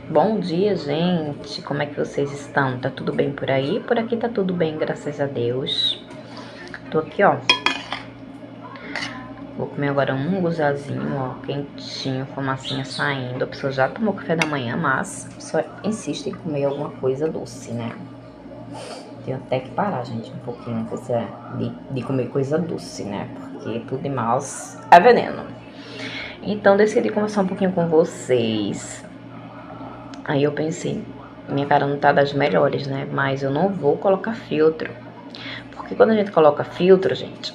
Bom dia, gente. Como é que vocês estão? Tá tudo bem por aí? Por aqui tá tudo bem, graças a Deus. Tô aqui, ó. Vou comer agora um munguzazinho, ó, quentinho, fumacinha saindo. A pessoa já tomou café da manhã, mas só insiste em comer alguma coisa doce, né? Tenho até que parar, gente, um pouquinho de comer coisa doce, né? Porque tudo demais é veneno. Então, decidi conversar um pouquinho com vocês. Aí eu pensei, minha cara não tá das melhores, né? Mas eu não vou colocar filtro. Porque quando a gente coloca filtro, gente,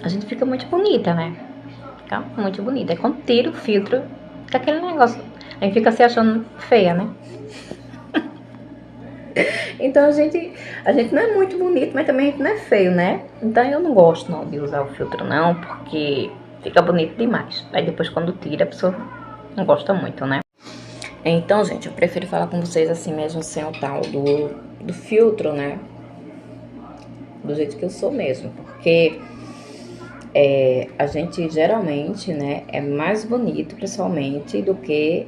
a gente fica muito bonita, né? Fica muito bonita. Aí quando tira o filtro, fica aquele negócio. A gente fica se achando feia, né? Então a gente não é muito bonito, mas também a gente não é feio, né? Então eu não gosto não de usar o filtro não, porque fica bonito demais. Aí depois quando tira, a pessoa não gosta muito, né? Então, gente, eu prefiro falar com vocês assim mesmo, sem o tal do filtro, né? Do jeito que eu sou mesmo, porque a gente geralmente, né, é mais bonito pessoalmente do que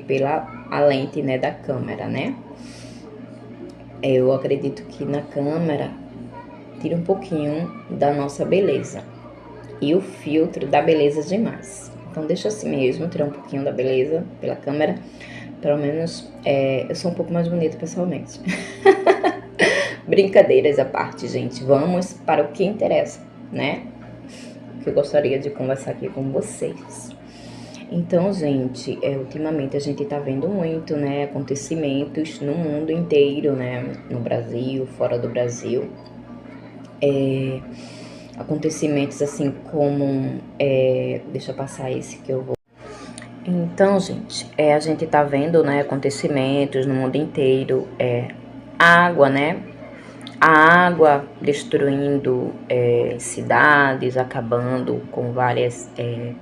pela a lente, né, da câmera, né? Eu acredito que na câmera tira um pouquinho da nossa beleza e o filtro dá beleza demais. Então deixa assim mesmo, tirar um pouquinho da beleza pela câmera. Pelo menos eu sou um pouco mais bonita pessoalmente. Brincadeiras à parte, gente. Vamos para o que interessa, né? Que eu gostaria de conversar aqui com vocês. Então, gente, ultimamente a gente tá vendo muito, né, acontecimentos no mundo inteiro, né, no Brasil, fora do Brasil. Acontecimentos assim como, deixa eu passar esse que eu vou. Então, gente, a gente tá vendo, né, acontecimentos no mundo inteiro, água, né, a água destruindo cidades, acabando com várias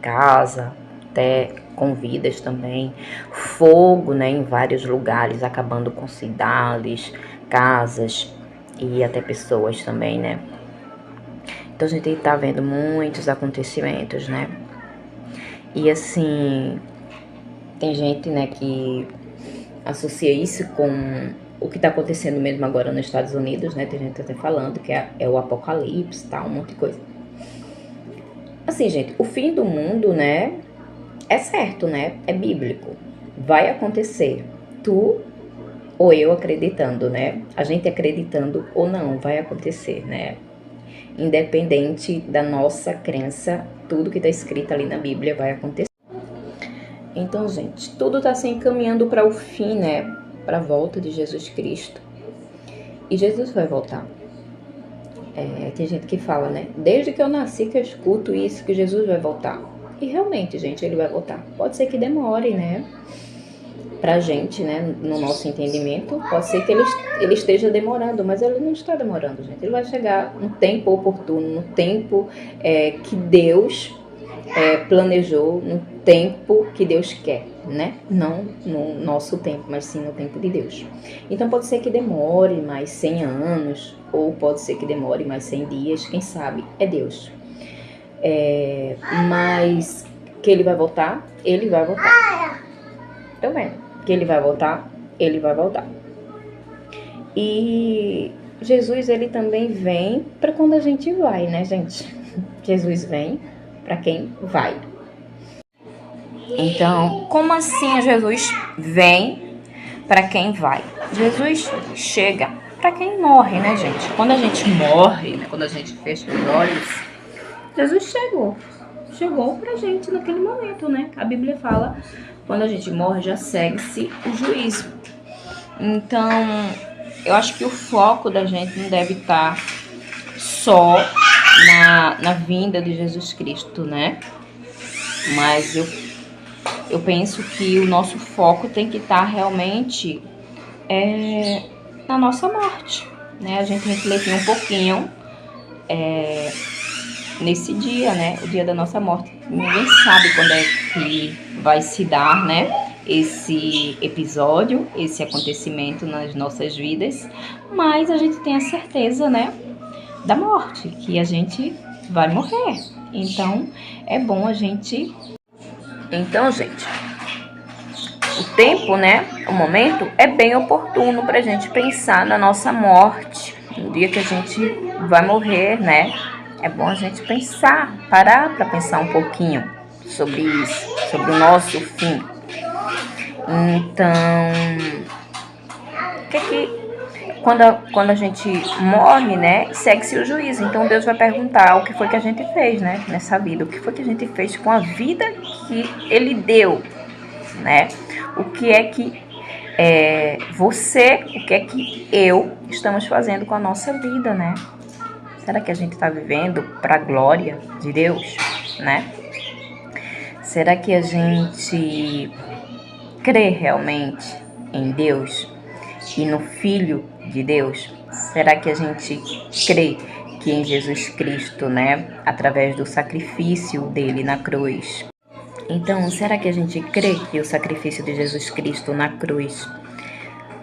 casas, até com vidas também. Fogo, né, em vários lugares, acabando com cidades, casas e até pessoas também, né. Então a gente tá vendo muitos acontecimentos, né. E assim, tem gente, né, que associa isso com o que está acontecendo mesmo agora nos Estados Unidos, né? Tem gente até falando que é o apocalipse, tá? Um monte de coisa. Assim, gente, o fim do mundo, né? É certo, né? É bíblico. Vai acontecer. Tu ou eu acreditando, né? A gente acreditando ou não, vai acontecer, né? Independente da nossa crença, tudo que está escrito ali na Bíblia vai acontecer. Então, gente, tudo está se encaminhando para o fim, né? Para a volta de Jesus Cristo. E Jesus vai voltar. Tem gente que fala, né? Desde que eu nasci que eu escuto isso, que Jesus vai voltar. E realmente, gente, ele vai voltar. Pode ser que demore, né? Pra gente, né? No nosso entendimento, pode ser que ele esteja demorando, mas ele não está demorando, gente. Ele vai chegar no tempo oportuno, no tempo que Deus planejou, no tempo que Deus quer, né? Não no nosso tempo, mas sim no tempo de Deus. Então pode ser que demore mais 100 anos, ou pode ser que demore mais 100 dias, quem sabe? É Deus. Mas que ele vai voltar, ele vai voltar. Também. Que ele vai voltar, ele vai voltar. E Jesus, ele também vem para quando a gente vai, né, gente? Jesus vem para quem vai. Então, como assim Jesus vem para quem vai? Jesus chega para quem morre, né, gente? Quando a gente morre, né, quando a gente fecha os olhos, Jesus chegou pra gente naquele momento, né? A Bíblia fala, quando a gente morre já segue-se o juízo. Então, eu acho que o foco da gente não deve estar só na vinda de Jesus Cristo, né? Mas eu penso que o nosso foco tem que estar realmente na nossa morte, né? A gente refletir um pouquinho nesse dia, né? O dia da nossa morte. Ninguém sabe quando é que vai se dar, né? Esse episódio, esse acontecimento nas nossas vidas, mas a gente tem a certeza, né? Da morte, que a gente vai morrer. Então, é bom a gente... Então, gente, o tempo, né, o momento é bem oportuno para a gente pensar na nossa morte, no dia que a gente vai morrer, né? É bom a gente parar para pensar um pouquinho sobre isso, sobre o nosso fim. Então, quando a gente morre, né, segue-se o juízo. Então Deus vai perguntar o que foi que a gente fez, né, nessa vida, o que foi que a gente fez com a vida que Ele deu, né? O que é que você, o que é que eu estamos fazendo com a nossa vida, né? Será que a gente está vivendo para a glória de Deus, né? Será que a gente crê realmente em Deus e no Filho de Deus? Será que a gente crê que em Jesus Cristo, né, através do sacrifício dele na cruz? Então, será que a gente crê que o sacrifício de Jesus Cristo na cruz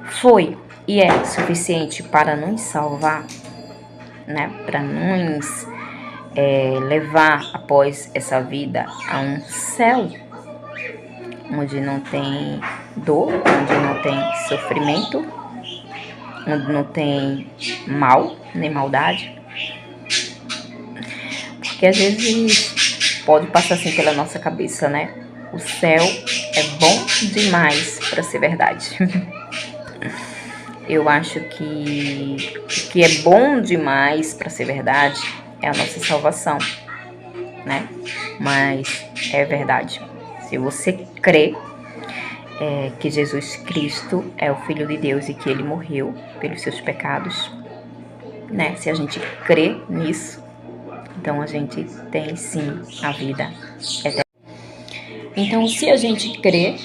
foi e é suficiente para nos salvar, né? Para nos levar após essa vida a um céu onde não tem dor, onde não tem sofrimento, onde não tem mal, nem maldade. Porque às vezes pode passar assim pela nossa cabeça, né? O céu é bom demais para ser verdade. Eu acho que o que é bom demais para ser verdade é a nossa salvação, né? Mas é verdade. Se você crê que Jesus Cristo é o Filho de Deus e que Ele morreu pelos seus pecados, né? Se a gente crê nisso, então a gente tem sim a vida eterna. Então, se a gente crê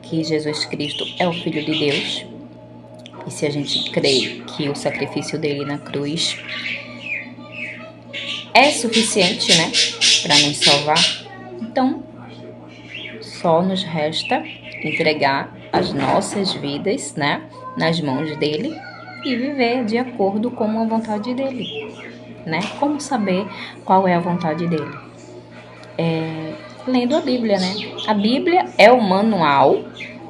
que Jesus Cristo é o Filho de Deus, e se a gente crê que o sacrifício dele na cruz é suficiente, né, para nos salvar, então só nos resta entregar as nossas vidas, né, nas mãos dele e viver de acordo com a vontade dele, né? Como saber qual é a vontade dele? Lendo a Bíblia, né? A Bíblia é o manual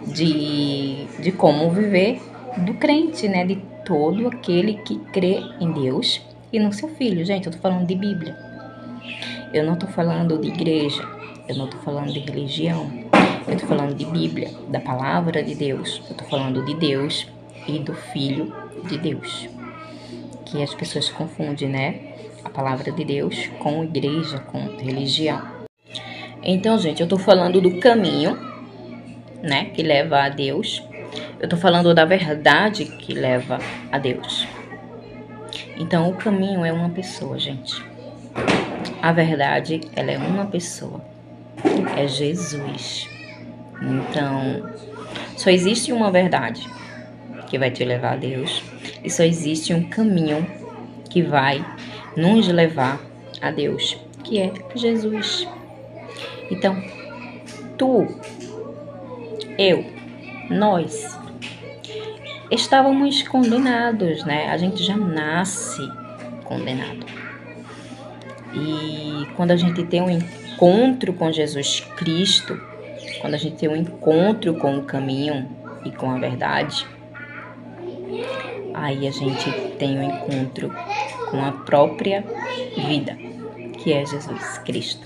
de como viver do crente, né? De todo aquele que crê em Deus e no seu Filho. Gente, eu tô falando de Bíblia. Eu não tô falando de igreja. Eu não tô falando de religião. Eu tô falando de Bíblia, da palavra de Deus. Eu tô falando de Deus e do Filho de Deus. Que as pessoas confundem, né? A palavra de Deus com igreja, com religião. Então, gente, eu tô falando do caminho, né, que leva a Deus. Eu tô falando da verdade que leva a Deus. Então, o caminho é uma pessoa, gente. A verdade, ela é uma pessoa. É Jesus. Então, só existe uma verdade que vai te levar a Deus. E só existe um caminho que vai nos levar a Deus, que é Jesus. Então, tu, eu, nós estávamos condenados, né? A gente já nasce condenado. E quando a gente tem um encontro com Jesus Cristo, quando a gente tem um encontro com o caminho e com a verdade, aí a gente tem um encontro com a própria vida, que é Jesus Cristo.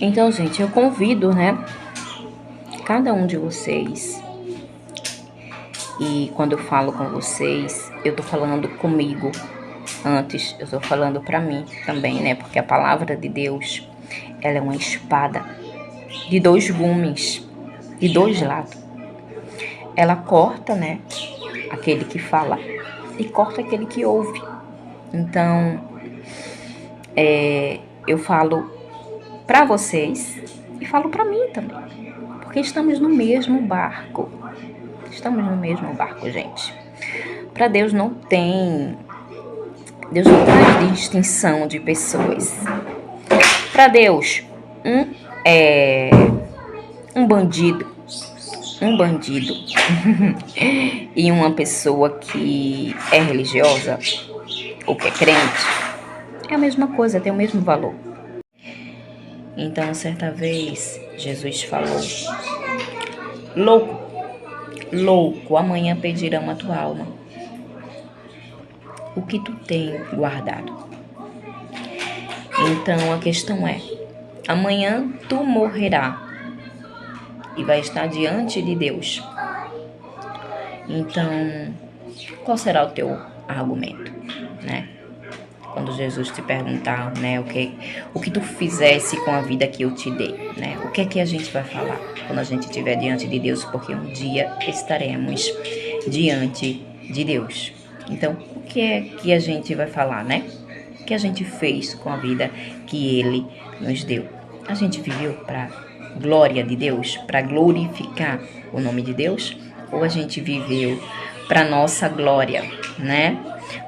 Então, gente, eu convido, né, cada um de vocês, e quando eu falo com vocês, eu tô falando comigo antes, eu tô falando pra mim também, né, porque a palavra de Deus, ela é uma espada de 2 gumes, de 2 lados. Ela corta, né, aquele que fala e corta aquele que ouve. Então, eu falo pra vocês e falo pra mim também, porque estamos no mesmo barco. Estamos no mesmo barco, gente. Para Deus não faz distinção de pessoas. Para Deus, um bandido e uma pessoa que é religiosa ou que é crente é a mesma coisa, tem o mesmo valor. Então, certa vez, Jesus falou: louco, louco, amanhã pedirão a tua alma. O que tu tem guardado? Então, a questão é: amanhã tu morrerá e vai estar diante de Deus. Então, qual será o teu argumento, né? Quando Jesus te perguntar, né, o que tu fizesse com a vida que eu te dei, né? O que é que a gente vai falar quando a gente estiver diante de Deus? Porque um dia estaremos diante de Deus. Então, o que é que a gente vai falar, né? O que a gente fez com a vida que Ele nos deu? A gente viveu para glória de Deus, para glorificar o nome de Deus? Ou a gente viveu para nossa glória, né?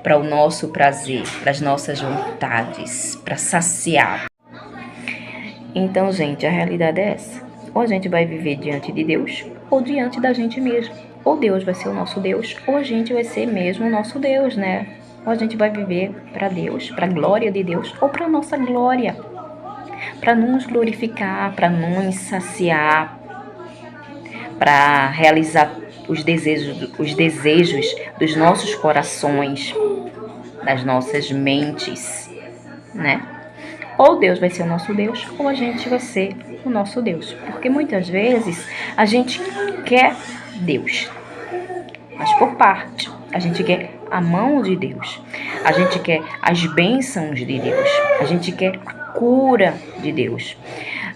Para o nosso prazer, para as nossas vontades, para saciar? Então, gente, a realidade é essa. Ou a gente vai viver diante de Deus, ou diante da gente mesmo. Ou Deus vai ser o nosso Deus, ou a gente vai ser mesmo o nosso Deus, né? Ou a gente vai viver para Deus, para a glória de Deus, ou para a nossa glória, para nos glorificar, para nos saciar, para realizar os desejos dos nossos corações, das nossas mentes, né? Ou Deus vai ser o nosso Deus, ou a gente vai ser o nosso Deus. Porque muitas vezes a gente quer Deus, mas por parte. A gente quer a mão de Deus, a gente quer as bênçãos de Deus, a gente quer a cura de Deus,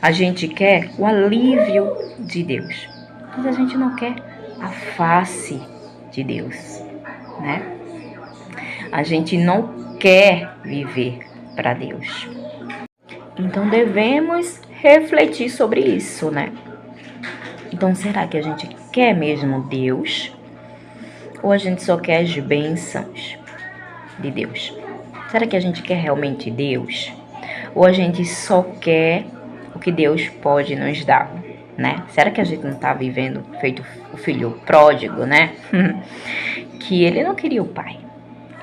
a gente quer o alívio de Deus, mas a gente não quer a face de Deus, né? A gente não quer viver para Deus. Então devemos refletir sobre isso, né? Então será que a gente quer mesmo Deus? Ou a gente só quer as bênçãos de Deus? Será que a gente quer realmente Deus? Ou a gente só quer o que Deus pode nos dar, né? Será que a gente não está vivendo feito o filho pródigo, né? Que ele não queria o pai.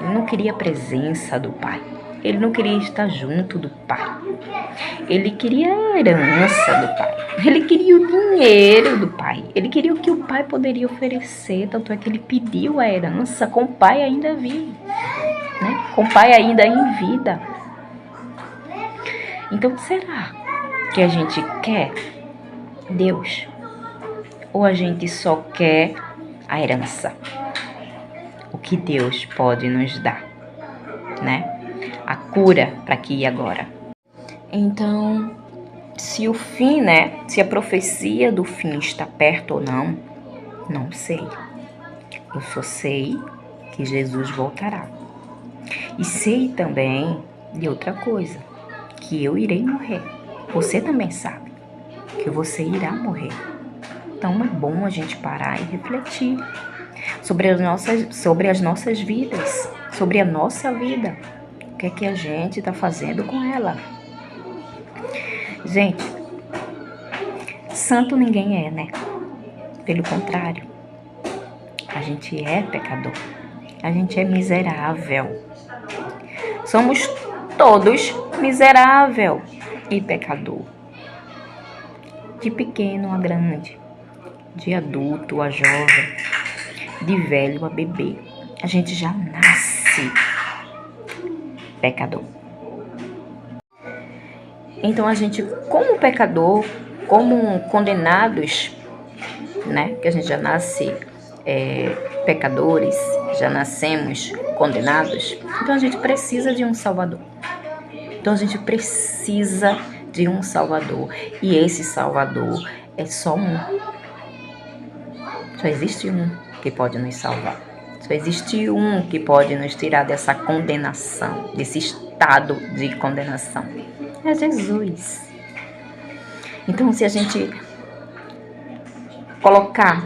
Ele não queria a presença do pai. Ele não queria estar junto do pai. Ele queria a herança do pai. Ele queria o dinheiro do pai. Ele queria o que o pai poderia oferecer. Tanto é que ele pediu a herança com o pai ainda vivo, né? Com o pai ainda em vida. Então, será que a gente quer Deus? Ou a gente só quer a herança? O que Deus pode nos dar, né? A cura para aqui e agora. Então, se o fim, né? Se a profecia do fim está perto ou não, não sei. Eu só sei que Jesus voltará. E sei também de outra coisa, que eu irei morrer. Você também sabe que você irá morrer. Então é bom a gente parar e refletir sobre as nossas vidas, sobre a nossa vida. O que é que a gente está fazendo com ela? Gente, santo ninguém é, né? Pelo contrário, a gente é pecador. A gente é miserável. Somos todos miserável e pecador. De pequeno a grande, de adulto a jovem, de velho a bebê. A gente já nasce pecador. Então a gente, como pecador, como condenados, né? Que a gente já nasce pecadores, já nascemos condenados. Então a gente precisa de um Salvador. Então a gente precisa de um Salvador. E esse Salvador é só um. Só existe um que pode nos salvar. Só existe um que pode nos tirar dessa condenação, desse estado de condenação. É Jesus. Então, se a gente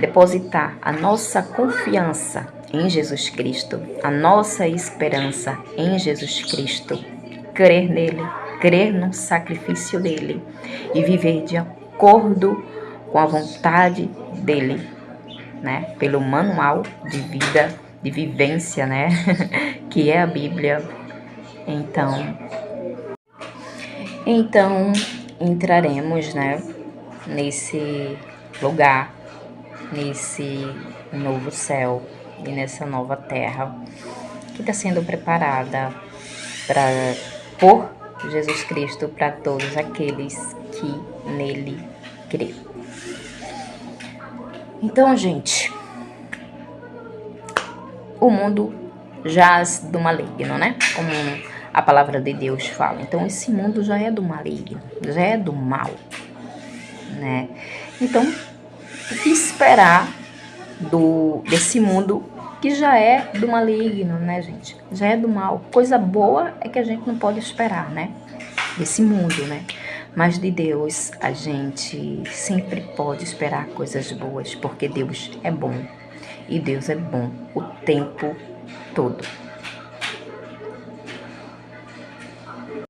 depositar a nossa confiança em Jesus Cristo, a nossa esperança em Jesus Cristo, crer nele, crer no sacrifício dele e viver de acordo com a vontade dele, né? Pelo manual de vida, de vivência, né? Que é a Bíblia. Então, entraremos, né, nesse lugar, nesse novo céu e nessa nova terra que está sendo preparada por Jesus Cristo para todos aqueles que nele crê. Então, gente, o mundo jaz do maligno, né? Como a palavra de Deus fala. Então, esse mundo já é do maligno, já é do mal, né? Então, o que esperar desse mundo que já é do maligno, né, gente? Já é do mal. Coisa boa é que a gente não pode esperar, né? Desse mundo, né? Mas de Deus a gente sempre pode esperar coisas boas, porque Deus é bom. E Deus é bom o tempo todo.